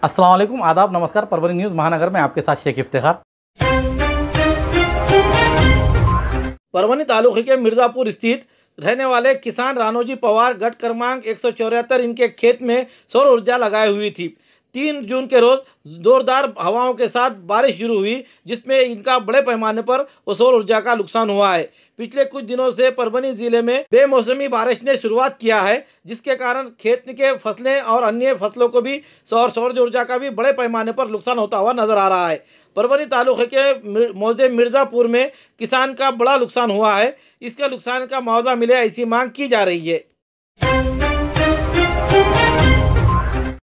अस्सलाम वालेकुम, आदाब, नमस्कार। परभनी न्यूज़ महानगर में आपके साथ शेख इफ्तिखार। परभनी तालुके के मिर्जापुर स्थित रहने वाले किसान रानोजी पवार गट क्रमांक 174 इनके खेत में सौर ऊर्जा लगाई हुई थी। 3 जून के रोज जोरदार हवाओं के साथ बारिश शुरू हुई, जिसमें इनका बड़े पैमाने पर वो सौर ऊर्जा का नुकसान हुआ है। पिछले कुछ दिनों से परभनी जिले में बेमौसमी बारिश ने शुरुआत किया है, जिसके कारण खेत के फसलें और अन्य फसलों को भी सौर ऊर्जा का भी बड़े पैमाने पर नुकसान होता हुआ नजर आ रहा है। परभनी तालुके के मौजे मिर्जापुर में किसान का बड़ा नुकसान हुआ है। इसके नुकसान का मुआवजा मिले, ऐसी मांग की जा रही है।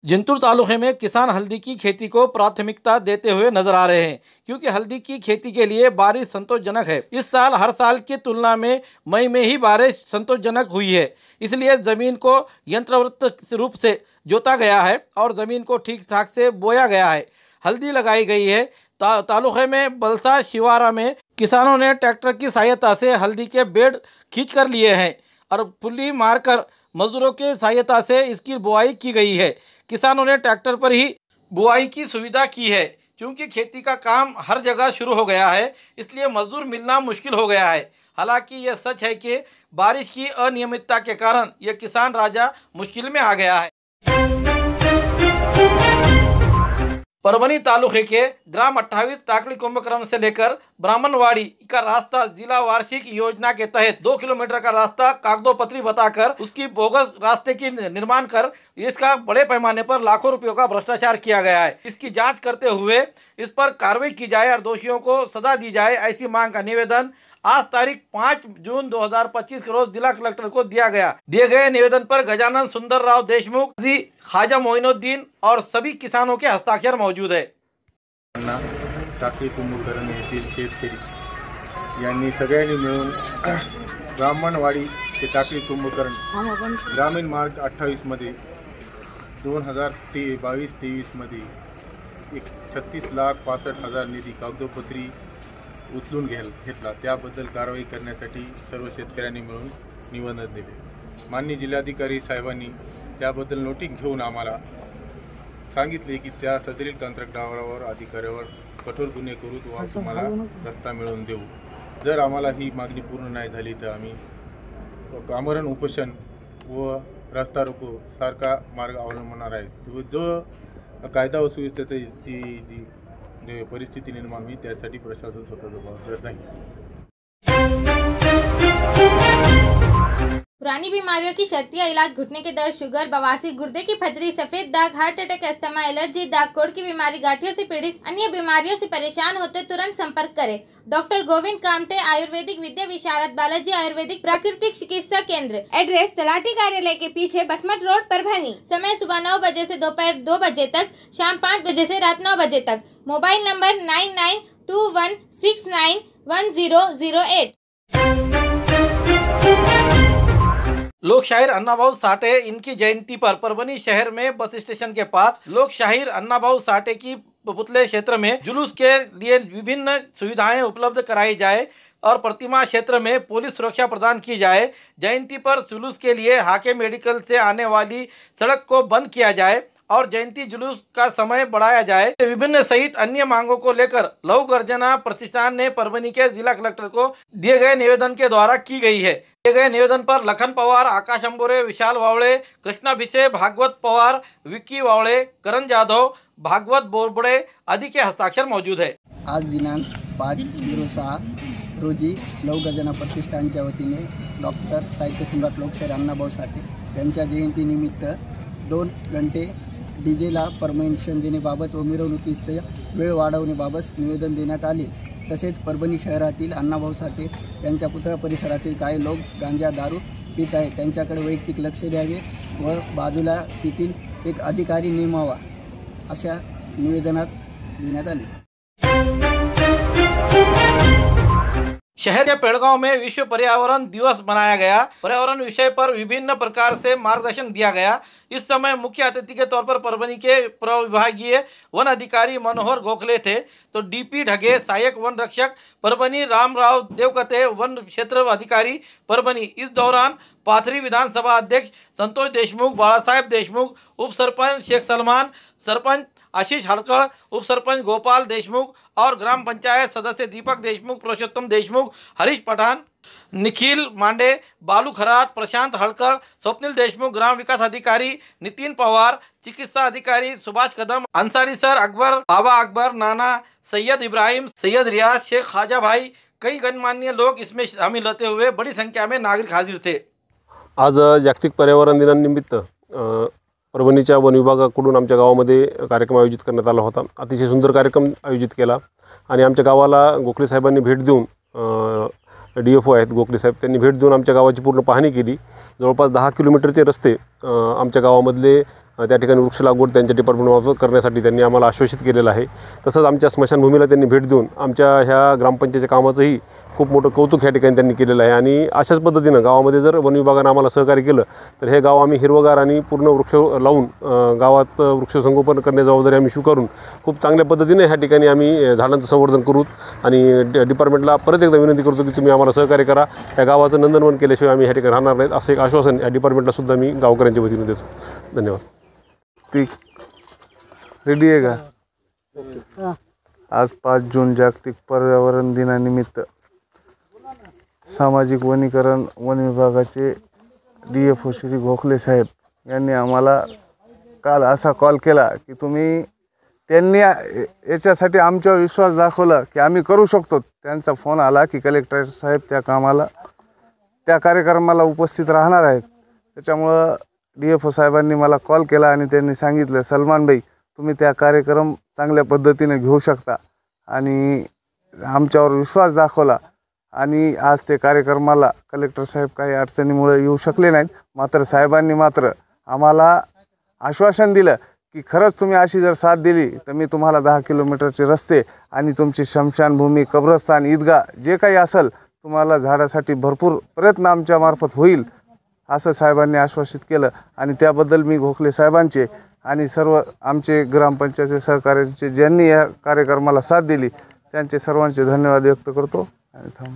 जिंतूर तालुके में किसान हल्दी की खेती को प्राथमिकता देते हुए नजर आ रहे हैं, क्योंकि हल्दी की खेती के लिए बारिश संतोषजनक है। इस साल हर साल की तुलना में मई में ही बारिश संतोषजनक हुई है, इसलिए जमीन को यंत्रवत रूप से जोता गया है और जमीन को ठीक ठाक से बोया गया है। हल्दी लगाई गई है। तालुके में बलसा शिवारा में किसानों ने ट्रैक्टर की सहायता से हल्दी के बेड खींच कर लिए हैं और पुली मारकर मजदूरों की सहायता से इसकी बुआई की गई है। किसानों ने ट्रैक्टर पर ही बुआई की सुविधा की है, क्योंकि खेती का काम हर जगह शुरू हो गया है, इसलिए मजदूर मिलना मुश्किल हो गया है। हालांकि यह सच है कि बारिश की अनियमितता के कारण यह किसान राजा मुश्किल में आ गया है। परभनी तालुके के ग्राम 28 टाकड़ी कुंभकर्ण से लेकर ब्राह्मणवाड़ी का रास्ता जिला वार्षिक योजना के तहत 2 किलोमीटर का रास्ता कागजोपत्री बताकर उसकी बोगस रास्ते की निर्माण कर इसका बड़े पैमाने पर लाखों रुपयों का भ्रष्टाचार किया गया है। इसकी जांच करते हुए इस पर कार्रवाई की जाए और दोषियों को सजा दी जाए, ऐसी मांग का निवेदन आज तारीख 5 जून 2025 के रोज जिला कलेक्टर को दिया गया। दिए गए निवेदन पर गजानन सुंदर राव देशमुख, ख्वाजा मोइनुद्दीन और सभी किसानों के हस्ताक्षर मौजूद है। टाकळी कुंभकर्ण येथील शेतकरी यांनी सगळ्यांनी मिळून ब्राह्मणवाडी ते टाकळी कुंभकर्ण ग्रामीण मार्ग 28 मध्ये 2022-23 मध्ये 36,65,000 निधी कागदोपत्री उचलून घेतला। त्याबद्दल कारवाई करण्यासाठी सर्व शेतकऱ्यांनी मिळून निवेदन दिले। माननीय जिल्हाधिकारी साहेबांनी त्याबद्दल नोटीस घेऊन आम्हाला सांगितले की त्या सदरील कंत्राटदारावर अधिकाऱ्यावर कठोर गुन्हे करू व तुम्हाला रस्ता मिळवून देऊ। जर आम्हाला ही मागणी पूर्ण नाही झाली तर आम्ही आमरण उपोषण व रस्ता रोको सारखा मार्ग अवलंबणार आहे। जो कायदा व सुव्यवस्थेची जी परिस्थिती निर्माण हुई त्यासाठी प्रशासन स्वतः जबाबदार नाही। पुरानी बीमारियों की शर्तिया इलाज, घुटने के दर्द, शुगर, बवासीर, गुर्दे की पथरी, सफेद दाग, हार्ट अटैक, अस्थमा, एलर्जी, दाग कोड़ की बीमारी, गांठियों से पीड़ित अन्य बीमारियों से परेशान होते तुरंत संपर्क करें। डॉक्टर गोविंद कामटे, आयुर्वेदिक विद्या विशारद, बालाजी आयुर्वेदिक प्राकृतिक चिकित्सा केंद्र। एड्रेस तलाठी कार्यालय के पीछे, बसमत रोड, परभनी। समय सुबह 9 बजे से दोपहर 2 बजे तक, शाम 5 बजे से रात 9 बजे तक। Mobile number 9921691008। लोक शाहीर अन्नाभाऊ साठे इनकी जयंती पर परभनी शहर में बस स्टेशन के पास लोक शाहीर अन्नाभाऊ साठे की पुतले क्षेत्र में जुलूस के लिए विभिन्न सुविधाएं उपलब्ध कराई जाए और प्रतिमा क्षेत्र में पुलिस सुरक्षा प्रदान की जाए। जयंती पर जुलूस के लिए हाके मेडिकल से आने वाली सड़क को बंद किया जाए और जयंती जुलूस का समय बढ़ाया जाए। विभिन्न सहित अन्य मांगों को लेकर लघु गर्जना प्रतिष्ठान ने परभनी के जिला कलेक्टर को दिए गए निवेदन के द्वारा की गई है। दिए गए निवेदन पर लखन पवार, आकाश अंबोरे, विशाल वावड़े, कृष्णा भिसे, भागवत पवार, विक्की वावड़े, करण जाधव, भागवत बोरबड़े आदि के हस्ताक्षर मौजूद है। आज दिनांक 5/06 रोजी लघु गर्जना प्रतिष्ठानच्या वतीने डॉक्टर साहित्य सम्राट लोकशाहीर अण्णाभाऊ साठे यांच्या जयंतीनिमित्त 2 घंटे डीजेला परमिशन देण्याबाबत व मिरवणुकीचे वेळ वाढवण्याबाबत निवेदन देण्यात आले। तसेच परभणी शहरातील अण्णाभाऊ साठे यांच्या पुतळा परिसरातील काही लोक गांजा दारू पित आहेत, त्यांच्याकडे वैयक्तिक लक्ष द्यावे व बाजूला तेथील एक अधिकारी नेमावा अशा निवेदनात देण्यात आले। शहर के पेड़गांव में विश्व पर्यावरण दिवस मनाया गया। पर्यावरण विषय पर विभिन्न प्रकार से मार्गदर्शन दिया गया। इस समय मुख्य अतिथि के तौर पर परभनी के प्रविभागीय वन अधिकारी मनोहर गोखले थे, तो डीपी ढगे सहायक वन रक्षक परभनी, रामराव देवकते वन क्षेत्र अधिकारी परभनी। इस दौरान पाथरी विधानसभा अध्यक्ष संतोष देशमुख, बाळासाहेब देशमुख, उप सरपंच शेख सलमान, सरपंच आशीष हड़कड़, उप सरपंच गोपाल देशमुख और ग्राम पंचायत सदस्य दीपक देशमुख, पुरुषोत्तम देशमुख, हरीश पठान, निखिल मांडे, बालू खरात, प्रशांत हड़कड़, स्वप्निल देशमुख, ग्राम विकास अधिकारी नितिन पवार, चिकित्सा अधिकारी सुभाष कदम, अंसारी सर अकबर, बाबा अकबर, नाना, सैयद इब्राहिम, सैयद रियाज, शेख खाजा भाई, कई गणमान्य लोग इसमें शामिल रहते हुए बड़ी संख्या में नागरिक हाजिर थे। आज जागतिक पर्यावरण दिनानिमित्त परभणीच्या वन विभागाकडून आमच्या गावामध्ये कार्यक्रम आयोजित करण्यात आला होता। अतिशय सुंदर कार्यक्रम आयोजित केला आणि आमच्या गावाला गोखले साहेबांनी भेट देऊन DFO आहेत गोखले साहेब, त्यांनी भेट देऊन आमच्या गावाची पूर्ण पाहणी केली। जवळपास 10 किलोमीटरचे रस्ते आमच्या गावामधले त्या ठिकाणी वृक्ष लागवड त्यांच्या डिपार्टमेंटमार्फत करण्यासाठी त्यांनी आम्हाला आश्वासित केलेलं आहे। तसंच आमच्या स्मशानभूमीला त्यांनी भेट देऊन आमच्या ह्या ग्रामपंचायतीच्या कामाचंही खूप मोठं कौतुक ह्या ठिकाणी त्यांनी केलेलं आहे आणि अशाच पद्धतीनं गावामध्ये जर वन विभागानं आम्हाला सहकार्य केलं तर हे गाव आम्ही हिरवगार आणि पूर्ण वृक्ष लावून गावात वृक्षसंगोपन करण्याची जबाबदारी आम्ही स्वीकारून खूप चांगल्या पद्धतीने ह्या ठिकाणी आम्ही झाडांचं संवर्धन करू आणि डिपार्टमेंटला परत एकदा विनंती करतो की तुम्ही आम्हाला सहकार्य करा। या गावाचं नंदनवन केल्याशिवाय आम्ही ह्या ठिकाणी राहणार नाहीत असं एक आश्वासन या डिपार्टमेंटला सुद्धा मी गावकऱ्यांच्या वतीने देतो। धन्यवाद। रेडी आहे का? आज 5 जून जागतिक पर्यावरण दिनानिमित्त सामाजिक वनीकरण वन विभागाचे DFO श्री गोखले साहेब यांनी आम्हाला काल असा कॉल केला की त्यांनी याच्यासाठी आमच्यावर विश्वास दाखवला की आम्ही करू शकतो। त्यांचा फोन आला की कलेक्टर साहेब त्या कार्यक्रमाला उपस्थित राहणार आहेत। त्याच्यामुळं DFO साहेबांनी मला कॉल केला आणि त्यांनी सांगितलं सलमान भाई तुम्ही त्या कार्यक्रम चांगल्या पद्धतीने घेऊ शकता आणि आमच्यावर विश्वास दाखवला आणि आज ते कार्यक्रमाला कलेक्टर साहेब काही अडचणीमुळे येऊ शकले नाहीत, मात्र साहेबांनी आम्हाला आश्वासन दिलं की खरंच तुम्ही अशी जर साथ दिली तर मी तुम्हाला 10 किलोमीटरचे रस्ते आणि तुमची शमशानभूमी, कब्रस्तान, ईदगाह जे काही असेल तुम्हाला झाडासाठी भरपूर प्रयत्न आमच्या मार्फत होईल असं साहेबांनी आश्वासित केलं आणि त्याबद्दल मी गोखले साहेबांचे आणि सर्व आमचे ग्रामपंचायतचे सहकार्यांचे ज्यांनी या कार्यक्रमाला साथ दिली त्यांचे सर्वांचे धन्यवाद व्यक्त करतो आणि थांब।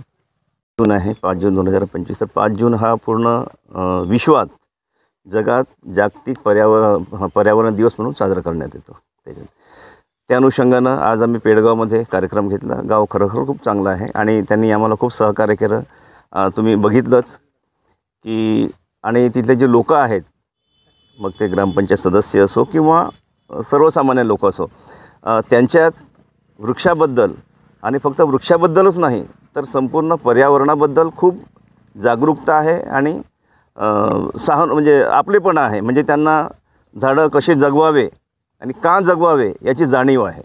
जून आहे 5 जून 2025। तर 5 जून हा पूर्ण विश्वात जगात जागतिक पर्यावरण दिवस म्हणून साजरा करण्यात येतो। त्या अनुषंगानं आज आम्ही पेडगावमध्ये कार्यक्रम घेतला। गाव खरोखर खूप चांगलं आहे आणि त्यांनी आम्हाला खूप सहकार्य केलं। तुम्ही बघितलंच की आणि तिथले जे लोक आहेत मग ते ग्रामपंचायत सदस्य असो किंवा सर्वसामान्य लोक असो त्यांच्यात वृक्षाबद्दल आणि फक्त वृक्षाबद्दलच नाही तर संपूर्ण पर्यावरणाबद्दल खूप जागरूकता आहे आणि म्हणजे आपलेपणा आहे। म्हणजे त्यांना झाडं कसे जगवावे आणि का जगवावे याची जाणीव आहे।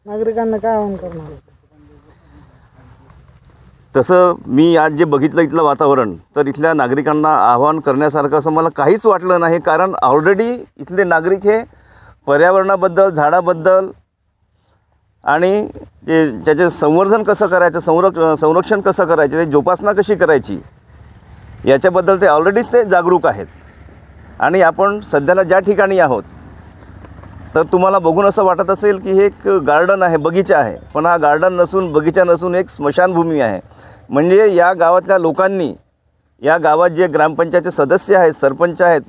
नागरिकांना काय आवाहन करणार? तसं मी आज जे बघितलं इथलं वातावरण तर इथल्या नागरिकांना आवाहन करण्यासारखं असं मला काहीच वाटलं नाही, कारण ऑलरेडी इथले नागरिक हे पर्यावरणाबद्दल, झाडाबद्दल आणि त्याचे संवर्धन कसं करायचं, संरक्षण कसं करायचं, ते जोपासना कशी करायची याच्याबद्दल ते ऑलरेडीच ते जागरूक आहेत। आणि आपण सध्याला ज्या ठिकाणी आहोत तर तुम्हाला बघून असं वाटत असेल की हे एक गार्डन आहे, बगीचा आहे, पण हा गार्डन नसून, बगीचा नसून एक स्मशानभूमी आहे। म्हणजे या गावातल्या लोकांनी, या गावात जे ग्रामपंचायतचे सदस्य आहेत, सरपंच आहेत,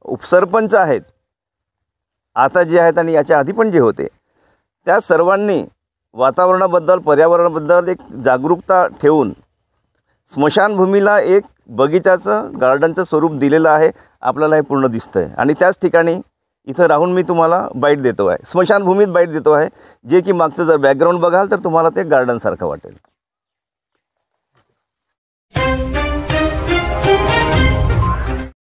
उपसरपंच आहेत, आता जे आहेत आणि याच्या आधी पण जे होते, त्या सर्वांनी वातावरणाबद्दल, पर्यावरणाबद्दल एक जागरूकता ठेवून स्मशानभूमीला एक बगीचाचं, गार्डनचं स्वरूप दिलेलं आहे। आपल्याला हे पूर्ण दिसतं आहे आणि त्याच ठिकाणी इथं राहून मी तुम्हाला बाईट देतो आहे, स्मशानभूमीत बाईट देतो आहे, जे की मागचं जर बॅकग्राऊंड बघाल तर तुम्हाला ते गार्डनसारखं वाटेल।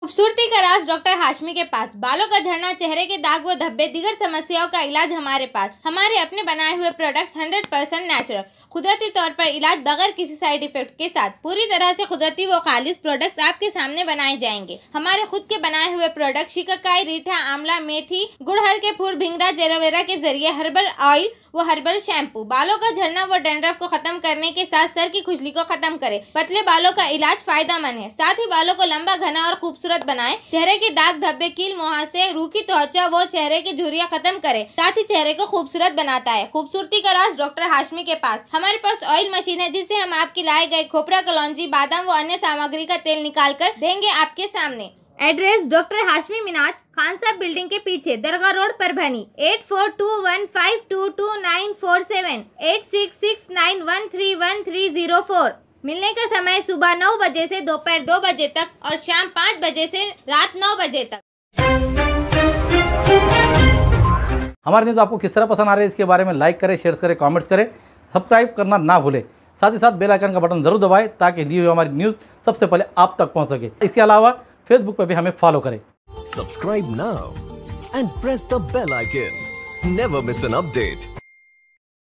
खूबसूरती का राज डॉक्टर हाशमी के पास। बालों का झड़ना, चेहरे के दाग व धब्बे, दीगर समस्याओं का इलाज हमारे पास। हमारे अपने बनाए हुए प्रोडक्ट्स 100% नेचुरल, कुदरती तौर पर इलाज बगैर किसी साइड इफेक्ट के साथ पूरी तरह से कुदरती व खालिश प्रोडक्ट्स आपके सामने बनाए जाएंगे। हमारे खुद के बनाए हुए प्रोडक्ट शिकाकाई, रीठा, आंवला, मेथी, गुड़हल के फूल, भिंगरा, एलोवेरा के जरिए हर्बल ऑयल व हर्बल शैम्पू बालों का झड़ना व डैंड्रफ को खत्म करने के साथ सर की खुजली को खत्म करे। पतले बालों का इलाज फायदेमंद है, साथ ही बालों को लंबा, घना और खूबसूरत बनाए। चेहरे के दाग धब्बे, कील मुहासे, रूखी त्वचा व चेहरे की झुर्रियां खत्म करे, साथ ही चेहरे को खूबसूरत बनाता है। खूबसूरती का राज डॉक्टर हाशमी के पास। हमारे पास ऑयल मशीन है जिससे हम आपके लाए गए खोपरा, कलौंजी, बादाम व अन्य सामग्री का तेल निकाल कर देंगे आपके सामने। एड्रेस डॉक्टर हाशमी मिनाज, खान साहब बिल्डिंग के पीछे, दरगाह रोड, परभनी। 8421522947, 8669131304। मिलने का समय सुबह 9 बजे से दोपहर 2 बजे तक और शाम 5 बजे से रात 9 बजे तक। हमारे न्यूज़ आपको किस तरह पसंद आ रही है इसके बारे में लाइक करें, शेयर करें, कमेंट्स करें, सब्सक्राइब करना ना भूलें। साथ ही साथ बेल आइकन का बटन जरूर दबाएं ताकि ली हुई हमारी न्यूज़ सबसे पहले आप तक पहुंच सके। इसके अलावा फेसबुक पर भी हमें फॉलो करें। Subscribe now and press the bell icon. Never miss an update.